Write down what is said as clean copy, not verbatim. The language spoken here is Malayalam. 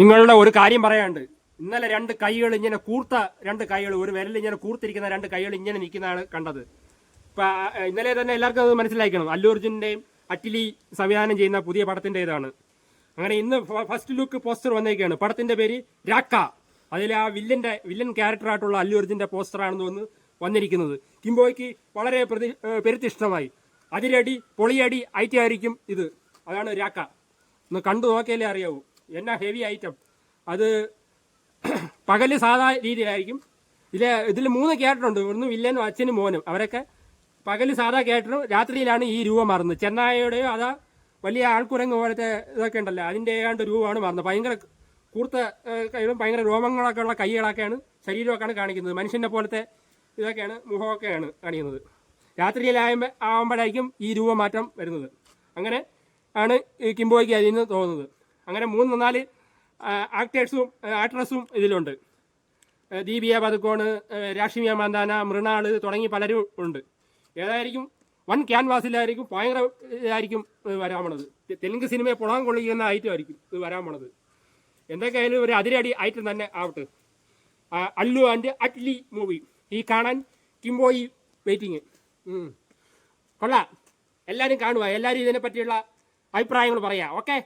നിങ്ങളുടെ ഒരു കാര്യം പറയാനുണ്ട്. ഇന്നലെ രണ്ട് കൈകൾ ഇങ്ങനെ കൂർത്ത രണ്ട് കൈകൾ, ഒരു വിരൽ ഇങ്ങനെ കൂർത്തിരിക്കുന്ന രണ്ട് കൈകൾ ഇങ്ങനെ നിൽക്കുന്നതാണ് കണ്ടത്. ഇപ്പം ഇന്നലെ തന്നെ എല്ലാവർക്കും അത് മനസ്സിലാക്കണം. അല്ലു അർജുൻ്റെയും അറ്റ്ലി സംവിധാനം ചെയ്യുന്ന പുതിയ പടത്തിൻ്റെ ഇതാണ്. അങ്ങനെ ഇന്ന് ഫസ്റ്റ് ലുക്ക് പോസ്റ്റർ വന്നേക്കാണ്. പടത്തിൻ്റെ പേര് രാക്ക. അതിൽ ആ വില്ലൻ ക്യാരക്ടറായിട്ടുള്ള അല്ലു അർജുൻ്റെ പോസ്റ്ററാണെന്ന് വന്നിരിക്കുന്നത്. കിംബോയ്ക്ക് വളരെ പെരുത്തിഷ്ടമായി. അതിരടി പൊളിയടി ഐറ്റമായിരിക്കും ഇത്. അതാണ് രാക്ക. ഒന്ന് കണ്ടു നോക്കിയാലേ അറിയാവൂ. എന്നാ ഹെവി ഐറ്റം. അത് പകല് സാധാ രീതിയിലായിരിക്കും. ഇതിൽ 3 ക്യാരക്ടറുണ്ട്. ഒന്ന് വില്ലനും അച്ഛനും മോനും. അവരൊക്കെ പകല് സാധാ ക്യാരക്ടറും, രാത്രിയിലാണ് ഈ രൂപം മാറുന്നത്. ചെന്നായയുടെയോ അതാ വലിയ ആൾക്കുരങ്ങ് പോലത്തെ ഇതൊക്കെ ഉണ്ടല്ലോ, അതിൻ്റെ ഏതാണ്ട് രൂപമാണ് മാറുന്നത്. ഭയങ്കര കൂർത്ത കൈകളും ഭയങ്കര രോമങ്ങളൊക്കെ ഉള്ള കൈകളൊക്കെയാണ്, ശരീരമൊക്കെയാണ് കാണിക്കുന്നത്. മനുഷ്യനെ പോലത്തെ ഇതൊക്കെയാണ്, മുഖമൊക്കെയാണ് കാണിക്കുന്നത്. ആകുമ്പോഴായിരിക്കും ഈ രൂപമാറ്റം വരുന്നത്. അങ്ങനെ ആണ് കിംബോയ്ക്ക് അതിൽ നിന്ന് തോന്നുന്നത്. അങ്ങനെ 3-4 ആക്ട്രസും ഇതിലുണ്ട്. ദീപിക പതുക്കോണ്, രാഷ്മിക മന്ദാന, മൃണാൾ തുടങ്ങി പലരും ഉണ്ട്. ഏതായിരിക്കും വൺ ക്യാൻവാസിലായിരിക്കും, ഭയങ്കര ഇതായിരിക്കും വരാൻ പോണത്. തെലുങ്ക് സിനിമയെ പുളാൻ കൊള്ളിക്കുന്ന ഐറ്റമായിരിക്കും ഇത് വരാൻ പോണത്. എന്തൊക്കെയായാലും ഒരു അതിരടി ഐറ്റം തന്നെ ആവട്ടെ. അല്ലു ആൻഡ് അറ്റ്ലി മൂവി ഈ കാണാൻ കിംബോയി വെയിറ്റിങ്. കൊള്ളാം. എല്ലാവരും കാണുക. എല്ലാവരും ഇതിനെ പറ്റിയുള്ള അഭിപ്രായങ്ങൾ പറയാം. ഓക്കെ.